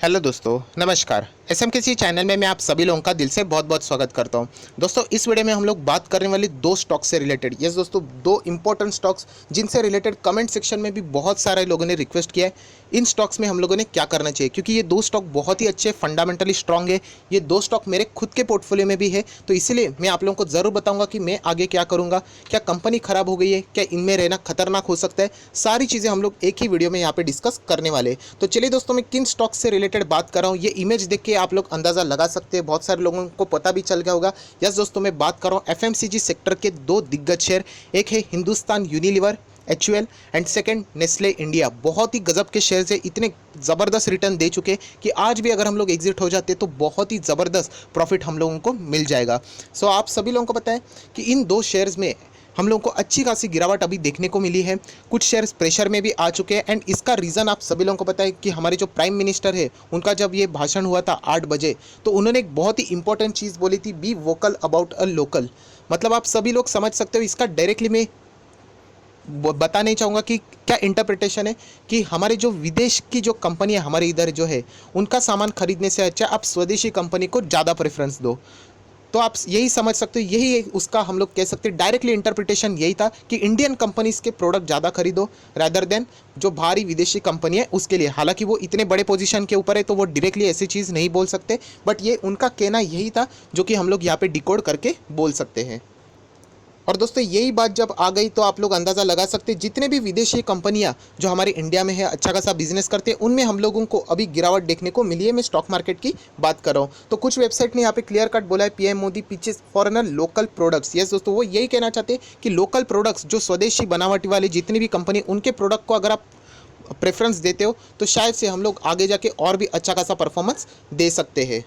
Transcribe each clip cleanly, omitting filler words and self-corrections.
Hello दोस्तों, नमस्कार। SMKC channel में मैं आप सभी लोगों का दिल से बहुत बहुत स्वागत करता हूं। दोस्तों, इस वीडियो में हम लोग बात करने वाले दो स्टॉक्स से रिलेटेड। यस दोस्तों, दो इंपॉर्टेंट स्टॉक्स जिनसे रिलेटेड कमेंट सेक्शन में भी बहुत सारे लोगों ने रिक्वेस्ट किया है। इन स्टॉक्स में हम लोगों ने क्या करना चाहिए, क्योंकि ये दो स्टॉक बहुत ही अच्छे, फंडामेंटली स्ट्रांग है। ये दो स्टॉक मेरे खुद के पोर्टफोलियो में भी है, तो इसीलिए मैं आप लोगों को ज़रूर बताऊंगा कि मैं आगे क्या करूंगा। क्या कंपनी खराब हो गई है, क्या इनमें रहना खतरनाक हो सकता है, सारी चीज़ें हम लोग एक ही वीडियो में यहाँ पे डिस्कस करने वाले हैं। तो चलिए दोस्तों, मैं किन स्टॉक्स से रिलेटेड बात कर रहा हूँ, ये इमेज देख के आप लोग अंदाज़ा लगा सकते हैं। बहुत सारे लोगों को पता भी चल गया होगा। यस दोस्तों, मैं बात कर रहा हूँ एफएमसीजी सेक्टर के दो दिग्गज शेयर। एक है Hindustan Unilever HUL and second Nestle India. बहुत ही गजब के शेयर्स है, इतने ज़बरदस्त रिटर्न दे चुके कि आज भी अगर हम लोग एग्जिट हो जाते तो बहुत ही ज़बरदस्त प्रॉफिट हम लोगों को मिल जाएगा। सो आप सभी लोगों को पता है कि इन दो शेयर्स में हम लोगों को अच्छी खासी गिरावट अभी देखने को मिली है। कुछ शेयर्स प्रेशर में भी आ चुके हैं एंड इसका रीज़न आप सभी लोगों को पता है कि हमारे जो प्राइम मिनिस्टर है, उनका जब ये भाषण हुआ था 8 बजे, तो उन्होंने एक बहुत ही इंपॉर्टेंट चीज़ बोली थी, be vocal about a local. मतलब आप सभी लोग समझ सकते हो, इसका डायरेक्टली मैं बता नहीं चाहूँगा कि क्या इंटरप्रिटेशन है कि हमारे जो विदेश की जो कंपनियां हमारे इधर जो है, उनका सामान खरीदने से अच्छा आप स्वदेशी कंपनी को ज़्यादा प्रेफरेंस दो। तो आप यही समझ सकते हो, यही उसका हम लोग कह सकते हैं डायरेक्टली इंटरप्रिटेशन यही था कि इंडियन कंपनीज के प्रोडक्ट ज़्यादा खरीदो रादर देन जो बाहरी विदेशी कंपनी है उसके लिए। हालांकि वो इतने बड़े पोजीशन के ऊपर है तो वो डायरेक्टली ऐसी चीज़ नहीं बोल सकते, बट ये उनका कहना यही था जो कि हम लोग यहाँ पे डिकोड करके बोल सकते हैं। और दोस्तों, यही बात जब आ गई तो आप लोग अंदाज़ा लगा सकते हैं जितने भी विदेशी कंपनियां जो हमारे इंडिया में है, अच्छा खासा बिजनेस करते हैं, उनमें हम लोगों को अभी गिरावट देखने को मिली है। मैं स्टॉक मार्केट की बात कर रहा हूँ। तो कुछ वेबसाइट ने यहाँ पे क्लियर कट बोला है, PM Modi pitches foreigner local products. Yes दोस्तों, वो यही कहना चाहते हैं कि लोकल प्रोडक्ट्स जो स्वदेशी बनावटी वाले जितनी भी कंपनी, उनके प्रोडक्ट को अगर आप प्रेफरेंस देते हो तो शायद से हम लोग आगे जाके और भी अच्छा खासा परफॉर्मेंस दे सकते हैं।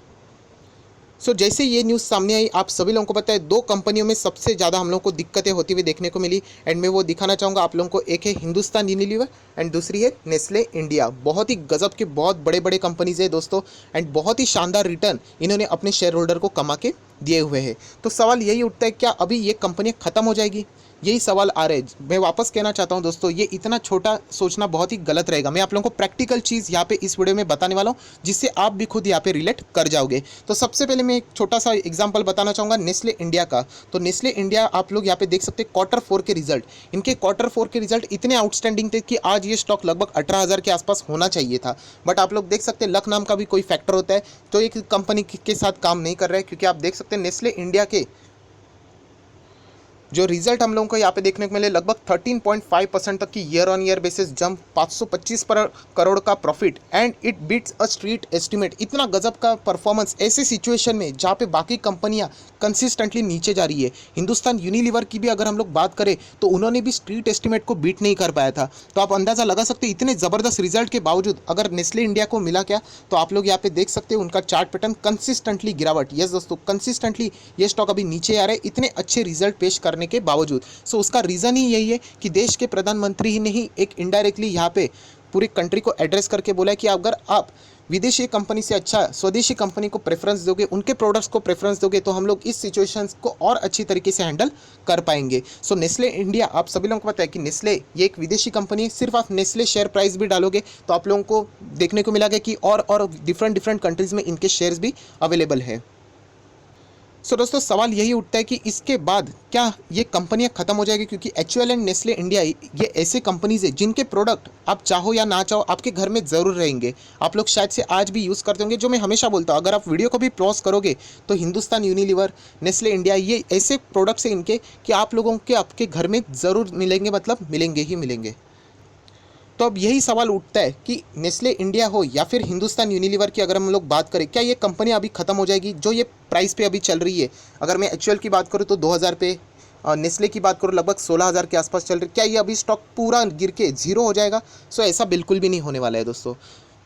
जैसे ये न्यूज़ सामने आई, आप सभी लोगों को पता है दो कंपनियों में सबसे ज़्यादा हम लोगों को दिक्कतें होती हुई देखने को मिली एंड मैं वो दिखाना चाहूँगा आप लोगों को। एक है हिंदुस्तान यूनिलीवर एंड दूसरी है नेस्ले इंडिया। बहुत ही गजब के बहुत बड़े बड़े कंपनीज है दोस्तों एंड बहुत ही शानदार रिटर्न इन्होंने अपने शेयर होल्डर को कमा के दिए हुए हैं। तो सवाल यही उठता है, क्या अभी ये कंपनियाँ ख़त्म हो जाएगी? यही सवाल आ रहे हैं। मैं वापस कहना चाहता हूं दोस्तों, ये इतना छोटा सोचना बहुत ही गलत रहेगा। मैं आप लोगों को प्रैक्टिकल चीज़ यहाँ पे इस वीडियो में बताने वाला हूँ जिससे आप भी खुद यहाँ पे रिलेट कर जाओगे। तो सबसे पहले मैं एक छोटा सा एग्जांपल बताना चाहूँगा नेस्ले इंडिया का। तो नेस्ले इंडिया आप लोग यहाँ पे देख सकते हैं Q4 के रिजल्ट। इनके Q4 के रिजल्ट इतने आउटस्टैंडिंग थे कि आज ये स्टॉक लगभग 18,000 के आसपास होना चाहिए था। बट आप लोग देख सकते हैं लक नाम का भी कोई फैक्टर होता है तो एक कंपनी के साथ काम नहीं कर रहा है, क्योंकि आप देख सकते हैं नेस्ले इंडिया के जो रिजल्ट हम लोगों को यहाँ पे देखने को मिले, लगभग 13.5% तक की year on year basis jump, 525 crore का profit and it beats a street estimate. इतना गजब का परफॉर्मेंस ऐसे सिचुएशन में जहाँ पे बाकी कंपनियाँ कंसिस्टेंटली नीचे जा रही है। हिंदुस्तान यूनिलीवर की भी अगर हम लोग बात करें तो उन्होंने भी स्ट्रीट एस्टिमेट को बीट नहीं कर पाया था। तो आप अंदाज़ा लगा सकते हैं इतने ज़बरदस्त रिजल्ट के बावजूद अगर नेस्ले इंडिया को मिला क्या, तो आप लोग यहाँ पे देख सकते हैं उनका चार्ट पैटर्न कंसिस्टेंटली गिरावट। यस दोस्तों, कंसिस्टेंटली ये स्टॉक अभी नीचे आ रहे हैं इतने अच्छे रिजल्ट पेश करने के बावजूद। उसका रीज़न ही यही है कि देश के प्रधानमंत्री ही नहीं, एक इनडायरेक्टली यहाँ पे पूरी कंट्री को एड्रेस करके बोला है कि अगर आप विदेशी कंपनी से अच्छा स्वदेशी कंपनी को प्रेफरेंस दोगे, उनके प्रोडक्ट्स को प्रेफरेंस दोगे, तो हम लोग इस सिचुएशंस को और अच्छी तरीके से हैंडल कर पाएंगे। नेस्ले इंडिया, आप सभी लोगों को पता है कि नेस्ले ये एक विदेशी कंपनी है। सिर्फ आप नेस्ले शेयर प्राइस भी डालोगे तो आप लोगों को देखने को मिलेगा कि और डिफरेंट कंट्रीज़ में इनके शेयर्स भी अवेलेबल है। दोस्तों, सवाल यही उठता है कि इसके बाद क्या ये कंपनियां खत्म हो जाएगी, क्योंकि एचयूएल एंड नेस्ले इंडिया ये ऐसे कंपनीज है जिनके प्रोडक्ट आप चाहो या ना चाहो आपके घर में ज़रूर रहेंगे। आप लोग शायद से आज भी यूज़ करते होंगे। जो मैं हमेशा बोलता हूँ, अगर आप वीडियो को भी पॉज करोगे तो हिंदुस्तान यूनिलीवर, नेस्ले इंडिया, ये ऐसे प्रोडक्ट्स हैं इनके कि आप लोगों के आपके घर में ज़रूर मिलेंगे, मतलब मिलेंगे ही मिलेंगे। तो अब यही सवाल उठता है कि नेस्ले इंडिया हो या फिर हिंदुस्तान यूनिलीवर की अगर हम लोग बात करें, क्या ये कंपनी अभी ख़त्म हो जाएगी जो ये प्राइस पे अभी चल रही है? अगर मैं एक्चुअल की बात करूँ तो 2000 पे, नेस्ले की बात करूँ लगभग 16,000 के आसपास चल रही, क्या ये अभी स्टॉक पूरा गिर के जीरो हो जाएगा? ऐसा बिल्कुल भी नहीं होने वाला है दोस्तों।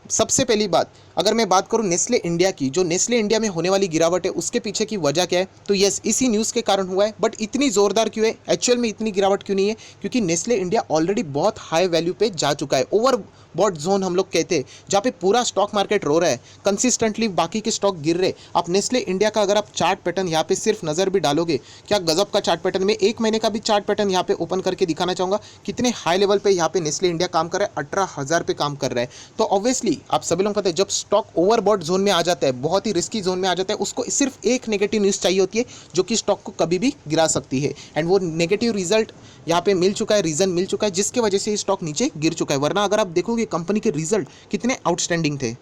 सबसे पहली बात, अगर मैं बात करूं नेस्ले इंडिया की, जो नेस्ले इंडिया में होने वाली गिरावट है उसके पीछे की वजह क्या है, तो यस इसी न्यूज़ के कारण हुआ है। बट इतनी ज़ोरदार क्यों है, एक्चुअल में इतनी गिरावट क्यों नहीं है? क्योंकि नेस्ले इंडिया ऑलरेडी बहुत हाई वैल्यू पे जा चुका है। ओवर बॉट जोन हम लोग कहते हैं, जहाँ पे पूरा स्टॉक मार्केट रो रहा है, कंसिस्टेंटली बाकी के स्टॉक गिर रहे। आप नेस्ले इंडिया का अगर आप चार्ट पैटर्न यहाँ पे सिर्फ नज़र भी डालोगे, क्या गजब का चार्ट पैटर्न। में 1 महीने का भी चार्ट पैटर्न यहाँ पे ओपन करके दिखाना चाहूँगा, कितने हाई लेवल पे यहाँ पे नेस्ले इंडिया काम कर रहा है, 18,000 पे काम कर रहा है। तो ऑब्वियसली आप सभी लोग पता है, जब स्टॉक ओवरबॉट जोन में आ जाता है, बहुत ही रिस्की जोन में आ जाता है, उसको सिर्फ एक नेगेटिव न्यूज़ चाहिए होती है जो कि स्टॉक को कभी भी गिरा सकती है। एंड वो नेगेटिव रिजल्ट यहाँ पे मिल चुका है, रीजन मिल चुका है, जिसकी वजह से स्टॉक नीचे गिर चुका है। वरना अगर आप देखोगे कंपनी के रिजल्ट कितने आउटस्टैंडिंग थे।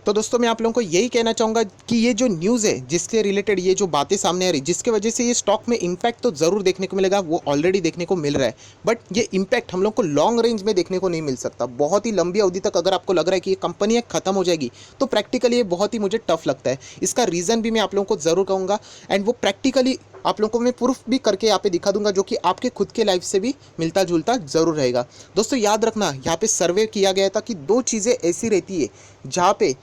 तो दोस्तों मैं आप लोगों को यही कहना चाहूँगा कि ये जो न्यूज़ है जिससे रिलेटेड ये जो बातें सामने आ रही, जिसके वजह से ये स्टॉक में इम्पैक्ट तो ज़रूर देखने को मिलेगा, वो ऑलरेडी देखने को मिल रहा है, बट ये इम्पैक्ट हम लोग को लॉन्ग रेंज में देखने को नहीं मिल सकता। बहुत ही लंबी अवधि तक अगर आपको लग रहा है कि ये कंपनी खत्म हो जाएगी, तो प्रैक्टिकली ये बहुत ही मुझे टफ लगता है। इसका रीज़न भी मैं आप लोगों को ज़रूर कहूँगा, एंड वो प्रैक्टिकली आप लोगों को मैं प्रूफ भी करके यहाँ पे दिखा दूंगा, जो कि आपके खुद के लाइफ से भी मिलता जुलता ज़रूर रहेगा। दोस्तों याद रखना, यहाँ पे सर्वे किया गया था कि 2 चीज़ें ऐसी रहती है जहाँ पे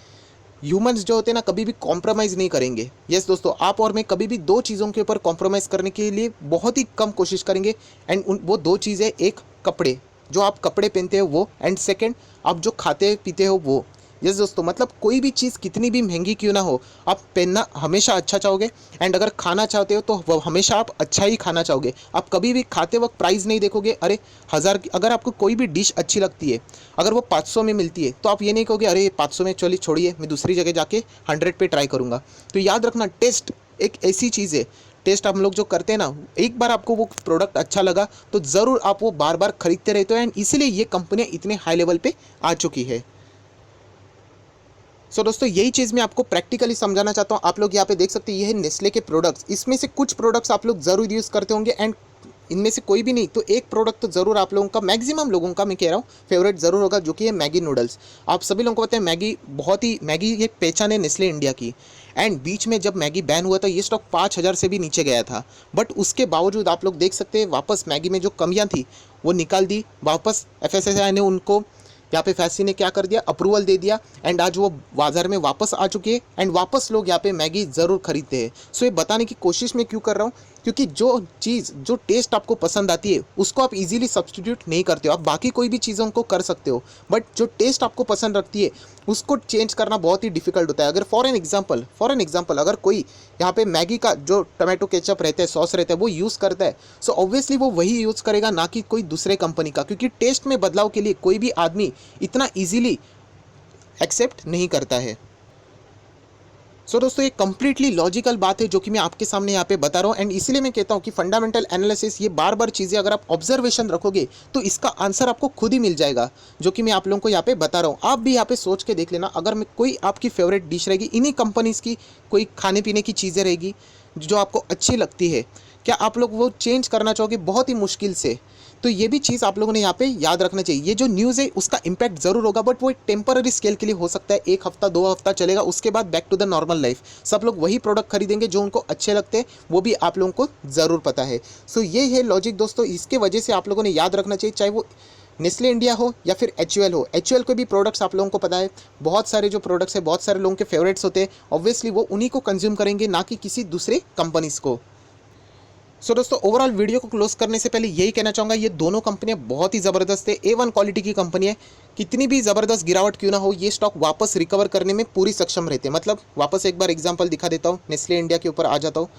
ह्यूमंस जो होते हैं ना, कभी भी कॉम्प्रोमाइज़ नहीं करेंगे। यस दोस्तों, आप और मैं कभी भी 2 चीज़ों के ऊपर कॉम्प्रोमाइज़ करने के लिए बहुत ही कम कोशिश करेंगे। एंड वो 2 चीज़ें, एक कपड़े, जो आप कपड़े पहनते हो वो, एंड सेकंड आप जो खाते पीते हो वो। यस दोस्तों, मतलब कोई भी चीज़ कितनी भी महंगी क्यों ना हो, आप पहनना हमेशा अच्छा चाहोगे, एंड अगर खाना चाहते हो तो वो हमेशा आप अच्छा ही खाना चाहोगे। आप कभी भी खाते वक्त प्राइस नहीं देखोगे, अरे 1000 की अगर आपको कोई भी डिश अच्छी लगती है, अगर वो 500 में मिलती है, तो आप ये नहीं कहोगे अरे 500 में चलिए छोड़िए, मैं दूसरी जगह जाके 100 पे ट्राई करूँगा। तो याद रखना, टेस्ट एक ऐसी चीज़ है, टेस्ट हम लोग जो करते हैं ना, एक बार आपको वो प्रोडक्ट अच्छा लगा तो ज़रूर आप वो बार बार खरीदते रहते हो, एंड इसीलिए ये कंपनियाँ इतने हाई लेवल पे आ चुकी है। सो दोस्तों यही चीज़ मैं आपको प्रैक्टिकली समझाना चाहता हूँ। आप लोग यहाँ पे देख सकते हैं, ये है नेस्ले के प्रोडक्ट्स। इसमें से कुछ प्रोडक्ट्स आप लोग ज़रूर यूज़ करते होंगे, एंड इनमें से कोई भी नहीं तो एक प्रोडक्ट तो ज़रूर आप लोगों का, मैक्सिमम लोगों का मैं कह रहा हूँ, फेवरेट ज़रूर होगा, जो कि है मैगी नूडल्स। आप सभी लोगों को पता है मैगी बहुत ही, मैगी ये पहचान है नेस्ले इंडिया की। एंड बीच में जब मैगी बैन हुआ था, ये स्टॉक 5,000 से भी नीचे गया था, बट उसके बावजूद आप लोग देख सकते हैं वापस मैगी में जो कमियाँ थी वो निकाल दी वापस। FSSAI ने उनको, यहाँ पे फैसी ने क्या कर दिया, अप्रूवल दे दिया, एंड आज वो बाजार में वापस आ चुकी है, एंड वापस लोग यहाँ पे मैगी ज़रूर खरीदते हैं। सो ये बताने की कोशिश मैं क्यों कर रहा हूँ, क्योंकि जो चीज़, जो टेस्ट आपको पसंद आती है, उसको आप इजीली सब्स्टिट्यूट नहीं करते हो। आप बाकी कोई भी चीज़ों को कर सकते हो, बट जो टेस्ट आपको पसंद रखती है उसको चेंज करना बहुत ही डिफिकल्ट होता है। अगर फॉर एन एग्जाम्पल अगर कोई यहाँ पे मैगी का जो टमाटो केचप रहता है, सॉस रहता है, वो यूज़ करता है, सो ऑब्वियसली वो वही यूज़ करेगा, ना कि कोई दूसरे कंपनी का, क्योंकि टेस्ट में बदलाव के लिए कोई भी आदमी इतना ईजिली एक्सेप्ट नहीं करता है। सो दोस्तों ये कंप्लीटली लॉजिकल बात है जो कि मैं आपके सामने यहाँ पे बता रहा हूँ, एंड इसीलिए मैं कहता हूँ कि फंडामेंटल एनालिसिस, ये बार बार चीज़ें अगर आप ऑब्जर्वेशन रखोगे तो इसका आंसर आपको खुद ही मिल जाएगा, जो कि मैं आप लोगों को यहाँ पे बता रहा हूँ। आप भी यहाँ पे सोच के देख लेना, अगर मैं कोई आपकी फेवरेट डिश रहेगी, इन्हीं कंपनीज़ की कोई खाने पीने की चीज़ें रहेगी जो आपको अच्छी लगती है, क्या आप लोग वो चेंज करना चाहोगे? बहुत ही मुश्किल से। तो ये भी चीज़ आप लोगों ने यहाँ पे याद रखना चाहिए। ये जो न्यूज़ है उसका इम्पैक्ट ज़रूर होगा, बट वो एक टेम्पररी स्केल के लिए हो सकता है, 1 हफ्ता 2 हफ्ता चलेगा, उसके बाद back to the normal life. सब लोग वही प्रोडक्ट खरीदेंगे जो उनको अच्छे लगते हैं, वो भी आप लोगों को ज़रूर पता है। सो ये है लॉजिक दोस्तों, इसके वजह से आप लोगों ने याद रखना चाहिए, चाहे वो नेस्ले इंडिया हो या फिर HUL हो। HUL के भी प्रोडक्ट्स आप लोगों को पता है, बहुत सारे जो प्रोडक्ट्स है बहुत सारे लोगों के फेवरेट्स होते हैं, ऑब्वियसली वो उन्हीं को कंज्यूम करेंगे, ना कि किसी दूसरे कंपनीज़ को। सो दोस्तों ओवरऑल वीडियो को क्लोज करने से पहले यही कहना चाहूँगा, ये दोनों कंपनियां बहुत ही ज़बरदस्त है, A1 क्वालिटी की कंपनी है। कितनी भी ज़बरदस्त गिरावट क्यों ना हो, ये स्टॉक वापस रिकवर करने में पूरी सक्षम रहते हैं। मतलब वापस एक बार एग्जांपल दिखा देता हूँ, नेस्ले इंडिया के ऊपर आ जाता हूँ।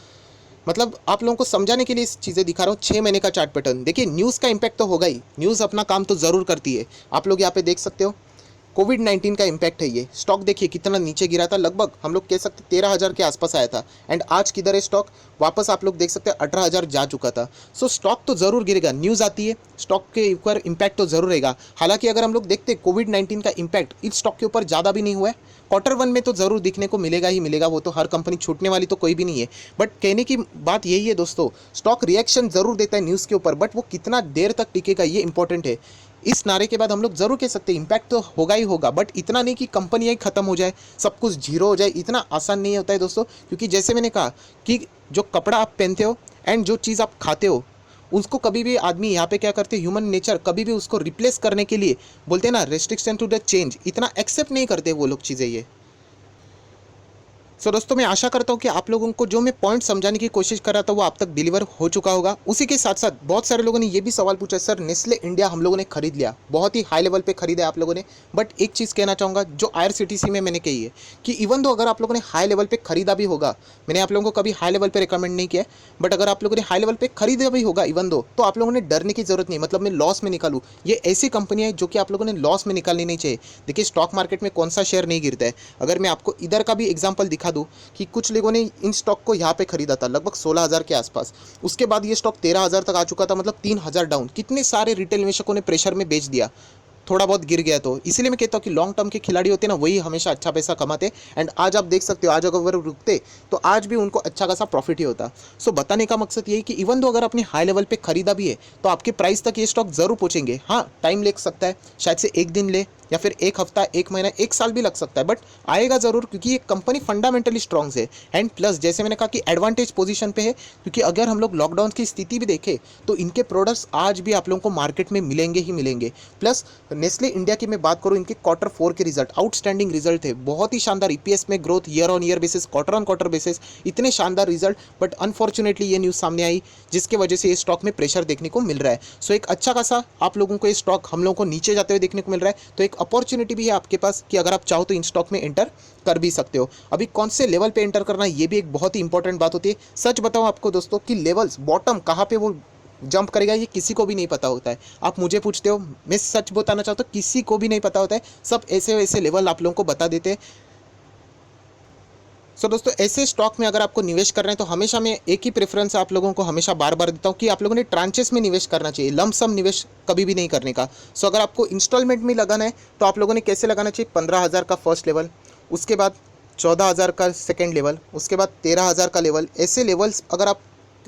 मतलब आप लोगों को समझाने के लिए इस चीज़ें दिखा रहा हूँ। 6 महीने का चार्ट पैटर्न देखिए, न्यूज़ का इम्पैक्ट तो होगा ही, न्यूज़ अपना काम तो ज़रूर करती है। आप लोग यहाँ पे देख सकते हो कोविड-19 का इम्पैक्ट है ये। स्टॉक देखिए कितना नीचे गिरा था, लगभग हम लोग कह सकते 13,000 के आसपास आया था, एंड आज किधर है स्टॉक, वापस आप लोग देख सकते हैं 18,000 जा चुका था। सो स्टॉक तो ज़रूर गिरेगा, न्यूज़ आती है, स्टॉक के ऊपर इम्पैक्ट तो ज़रूर रहेगा। हालांकि अगर हम लोग देखते हैं कोविड-19 का इम्पैक्ट इस स्टॉक के ऊपर ज़्यादा भी नहीं हुआ है, Q1 में तो ज़रूर दिखने को मिलेगा ही मिलेगा, वो तो हर कंपनी छूटने वाली तो कोई भी नहीं है। बट कहने की बात यही है दोस्तों, स्टॉक रिएक्शन ज़रूर देता है न्यूज़ के ऊपर, बट वो कितना देर तक टिकेगा ये इंपॉर्टेंट है। इस नारे के बाद हम लोग ज़रूर कह सकते हैं इम्पैक्ट तो होगा ही होगा, बट इतना नहीं कि कंपनियाँ ही ख़त्म हो जाए, सब कुछ जीरो हो जाए, इतना आसान नहीं होता है दोस्तों। क्योंकि जैसे मैंने कहा कि जो कपड़ा आप पहनते हो एंड जो चीज़ आप खाते हो, उसको कभी भी आदमी यहाँ पे क्या करते हैं, ह्यूमन नेचर कभी भी उसको रिप्लेस करने के लिए बोलते हैं ना, रेस्ट्रिक्शन टू द चेंज, इतना एक्सेप्ट नहीं करते वो लोग चीज़ें ये। सो दोस्तों मैं आशा करता हूँ कि आप लोगों को जो मैं पॉइंट समझाने की कोशिश कर रहा था वो आप तक डिलीवर हो चुका होगा। उसी के साथ साथ बहुत सारे लोगों ने ये भी सवाल पूछा, सर नेस्ले इंडिया हम लोगों ने खरीद लिया, बहुत ही हाई लेवल पे खरीदा है आप लोगों ने, बट एक चीज़ कहना चाहूँगा जो IRCTC में मैंने कही है कि इवन दो अगर आप लोगों ने हाई लेवल पे खरीदा भी होगा, मैंने आप लोगों को कभी हाई लेवल पे रिकमेंड नहीं किया है, बट अगर आप लोगों ने हाई लेवल पे खरीदा भी होगा इवन दो, तो आप लोगों ने डरने की जरूरत नहीं, मतलब मैं लॉस में निकालूँ, ये ऐसी कंपनी है जो कि आप लोगों ने लॉस में निकालनी नहीं चाहिए। देखिए स्टॉक मार्केट में कौन सा शेयर नहीं गिरता है। अगर मैं आपको इधर का भी एग्जाम्पल दिखा दूँ कि कुछ लोगों ने इन स्टॉक को यहाँ पे खरीदा था लगभग 16,000 के आसपास, उसके बाद ये स्टॉक 13,000 तक आ चुका था, मतलब 3,000 डाउन, कितने सारे रिटेल निवेशकों ने प्रेशर में बेच दिया, थोड़ा बहुत गिर गया। तो इसीलिए मैं कहता हूँ कि लॉन्ग टर्म के खिलाड़ी होते हैं ना, वही हमेशा अच्छा पैसा कमाते। एंड आज आप देख सकते हो, आज अगर वो रुकते तो आज भी उनको अच्छा खासा प्रॉफिट ही होता। सो बताने का मकसद ये है कि इवन दो अगर अपने हाई लेवल पे खरीदा भी है तो आपके प्राइस तक ये स्टॉक जरूर पहुंचेंगे। हाँ टाइम ले सकता है, शायद से एक दिन ले या फिर एक हफ्ता, एक महीना, एक साल भी लग सकता है, बट आएगा जरूर, क्योंकि ये कंपनी फंडामेंटली स्ट्रांग है। एंड प्लस जैसे मैंने कहा कि एडवांटेज पोजीशन पे है, क्योंकि अगर हम लोग लॉकडाउन की स्थिति भी देखें तो इनके प्रोडक्ट्स आज भी आप लोगों को मार्केट में मिलेंगे ही मिलेंगे। प्लस नेस्ले इंडिया की मैं बात करूं, इनके Q4 के रिजल्ट आउटस्टैंडिंग रिजल्ट थे, बहुत ही शानदार। EPS में growth year on year basis, quarter on quarter basis, इतने शानदार रिजल्ट, बट अनफॉर्चुनेटली ये न्यूज़ सामने आई जिसकी वजह से ये स्टॉक में प्रेशर देखने को मिल रहा है। सो एक अच्छा खासा आप लोगों को ये स्टॉक हम लोगों को नीचे जाते हुए देखने को मिल रहा है, तो एक अपॉर्चुनिटी भी है आपके पास कि अगर आप चाहो तो इन स्टॉक में एंटर कर भी सकते हो। अभी कौन से लेवल पे एंटर करना है ये भी एक बहुत ही इंपॉर्टेंट बात होती है। सच बताऊं आपको दोस्तों कि लेवल्स बॉटम कहाँ पे वो जंप करेगा ये किसी को भी नहीं पता होता है। आप मुझे पूछते हो, मैं सच बताना चाहता हूँ किसी को भी नहीं पता होता है, सब ऐसे वैसे लेवल आप लोगों को बता देते हैं। सो दोस्तों ऐसे स्टॉक में अगर आपको निवेश कर रहे हैं तो हमेशा मैं एक ही प्रेफरेंस आप लोगों को हमेशा बार बार देता हूँ कि आप लोगों ने ट्रांचेस में निवेश करना चाहिए, लंप सम निवेश कभी भी नहीं करने का। सो अगर आपको इंस्टॉलमेंट में लगाना है तो आप लोगों ने कैसे लगाना चाहिए, 15,000 का फर्स्ट लेवल, उसके बाद 14,000 का सेकेंड लेवल, उसके बाद 13,000 का लेवल। ऐसे लेवल्स अगर आप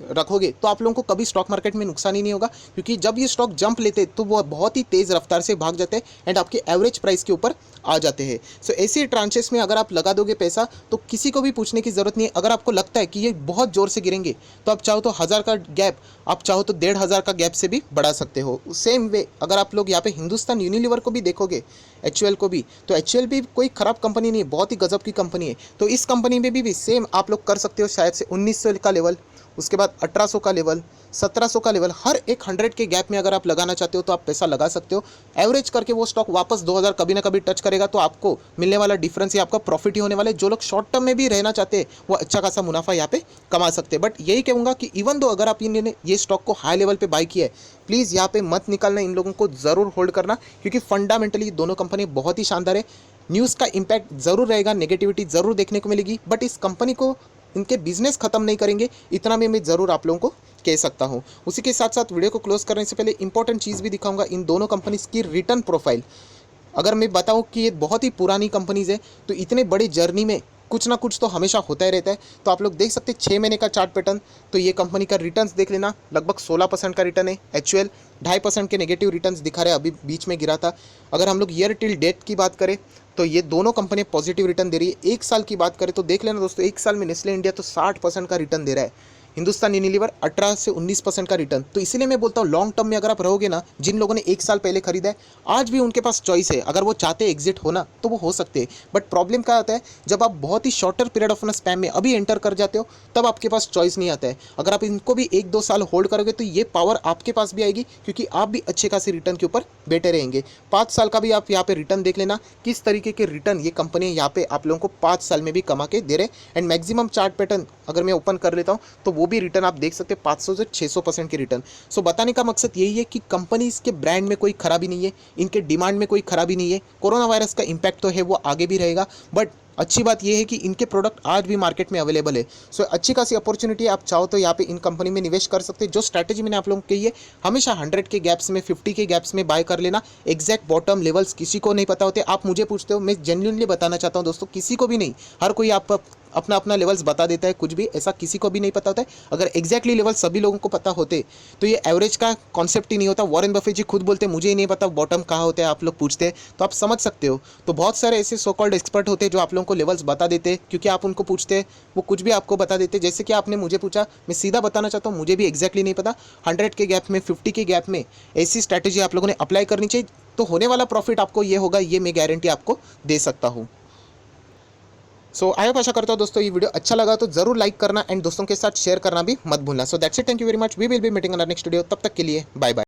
रखोगे तो आप लोगों को कभी स्टॉक मार्केट में नुकसान ही नहीं होगा, क्योंकि जब ये स्टॉक जंप लेते तो वो बहुत ही तेज़ रफ्तार से भाग जाते हैं एंड आपके एवरेज प्राइस के ऊपर आ जाते हैं। सो ऐसे ट्रांचेस में अगर आप लगा दोगे पैसा तो किसी को भी पूछने की ज़रूरत नहीं है। अगर आपको लगता है कि ये बहुत ज़ोर से गिरेंगे तो आप चाहो तो 1,000 का गैप, आप चाहो तो 1,500 का गैप से भी बढ़ा सकते हो। सेम वे अगर आप लोग यहाँ पे हिंदुस्तान यूनिलीवर को भी देखोगे, HUL को भी, तो HUL भी कोई ख़राब कंपनी नहीं है, बहुत ही गजब की कंपनी है। तो इस कंपनी में भी सेम आप लोग कर सकते हो, शायद से 1,900 का लेवल, उसके बाद 1,800 का लेवल, 1,700 का लेवल, हर एक 100 के गैप में अगर आप लगाना चाहते हो तो आप पैसा लगा सकते हो। एवरेज करके वो स्टॉक वापस 2,000 कभी ना कभी टच करेगा, तो आपको मिलने वाला डिफरेंस ही आपका प्रॉफिट ही होने वाला है। जो लोग शॉर्ट टर्म में भी रहना चाहते हैं वो अच्छा खासा मुनाफा यहाँ पे कमा सकते हैं। बट यही कहूँगा कि इवन दो अगर आप इन्होंने ये स्टॉक को हाई लेवल पर बाई किया है, प्लीज़ यहाँ पे मत निकालना, इन लोगों को ज़रूर होल्ड करना, क्योंकि फंडामेंटली दोनों कंपनी बहुत ही शानदार है। न्यूज़ का इम्पैक्ट ज़रूर रहेगा, नेगेटिविटी ज़रूर देखने को मिलेगी, बट इस कंपनी को इनके बिजनेस खत्म नहीं करेंगे, इतना में मैं ज़रूर आप लोगों को कह सकता हूँ। उसी के साथ साथ वीडियो को क्लोज करने से पहले इंपॉर्टेंट चीज़ भी दिखाऊंगा, इन दोनों कंपनीज़ की रिटर्न प्रोफाइल। अगर मैं बताऊं कि ये बहुत ही पुरानी कंपनीज़ है तो इतने बड़ी जर्नी में कुछ ना कुछ तो हमेशा होता ही रहता है। तो आप लोग देख सकते हैं 6 महीने का चार्ट पैटर्न, तो ये कंपनी का रिटर्न्स देख लेना, लगभग 16% का रिटर्न है। HUL 2.5% के नेगेटिव रिटर्न्स दिखा रहे हैं, अभी बीच में गिरा था। अगर हम लोग ईयर टिल डेट की बात करें तो ये दोनों कंपनी पॉजिटिव रिटर्न दे रही है। एक साल की बात करें तो देख लेना दोस्तों, एक साल में नेस्ले इंडिया तो 60% का रिटर्न दे रहा है, हिंदुस्तान यूनिलीवर 18 से 19% का रिटर्न। तो इसीलिए मैं बोलता हूँ लॉन्ग टर्म में अगर आप रहोगे ना, जिन लोगों ने एक साल पहले खरीदा है आज भी उनके पास चॉइस है, अगर वो चाहते हैं एग्जिट होना तो वो हो सकते हैं। बट प्रॉब्लम क्या आता है, जब आप बहुत ही शॉर्टर पीरियड ऑफ स्पैम में अभी एंटर कर जाते हो तब आपके पास चॉइस नहीं आता है। अगर आप इनको भी 1-2 साल होल्ड करोगे तो ये पावर आपके पास भी आएगी, क्योंकि आप भी अच्छे खासी रिटर्न के ऊपर बैठे रहेंगे। 5 साल का भी आप यहाँ पे रिटर्न देख लेना, किस तरीके के रिटर्न ये कंपनी यहाँ पे आप लोगों को 5 साल में भी कमा के दे रहे। एंड मैक्सिमम चार्ट पैटर्न अगर मैं ओपन कर लेता हूँ तो वो भी रिटर्न आप देख सकते हैं 500 से 600% के रिटर्न। सो बताने का मकसद यही है कि कंपनीज के ब्रांड में कोई खराबी नहीं है, इनके डिमांड में कोई खराबी नहीं है। कोरोना वायरस का इम्पैक्ट तो है, वो आगे भी रहेगा, बट अच्छी बात यह है कि इनके प्रोडक्ट आज भी मार्केट में अवेलेबल है। सो अच्छी खासी अपॉर्चुनिटी है, आप चाहो तो यहाँ पे इन कंपनी में निवेश कर सकते हैं। जो स्ट्रैटेजी मैंने आप लोगों को कही है, हमेशा 100 के गैप्स में, 50 के गैप्स में बाय कर लेना। एग्जैक्ट बॉटम लेवल्स किसी को नहीं पता होते, आप मुझे पूछते हो, मैं जेन्युइनली बताना चाहता हूँ दोस्तों, किसी को भी नहीं। हर कोई आप अपना अपना लेवल्स बता देता है, कुछ भी ऐसा किसी को भी नहीं पता होता है। अगर एग्जैक्टली लेवल सभी लोगों को पता होते तो ये एवरेज का कॉन्सेप्ट ही नहीं होता। वॉरेन बफेट जी खुद बोलते मुझे ही नहीं पता बॉटम कहाँ होता है, आप लोग पूछते हैं तो आप समझ सकते हो। तो बहुत सारे ऐसे सो कॉल्ड एक्सपर्ट होते हैं जो आप लोगों को लेवल्स बता देते हैं, क्योंकि आप उनको पूछते हैं वो कुछ भी आपको बता देते हैं। जैसे कि आपने मुझे पूछा, मैं सीधा बताना चाहता हूँ, मुझे भी एग्जैक्टली नहीं पता। 100 के गैप में, 50 के गैप में ऐसी स्ट्रैटेजी आप लोगों ने अप्लाई करनी चाहिए, तो होने वाला प्रॉफिट आपको ये होगा, ये मैं गारंटी आपको दे सकता हूँ। सो आई होप आशा करता हूँ दोस्तों ये वीडियो अच्छा लगा तो जरूर लाइक करना एंड दोस्तों के साथ शेयर करना भी मत भूलना। So that's it, thank you very much, we will be meeting in next video, तब तक के लिए बाय बाय।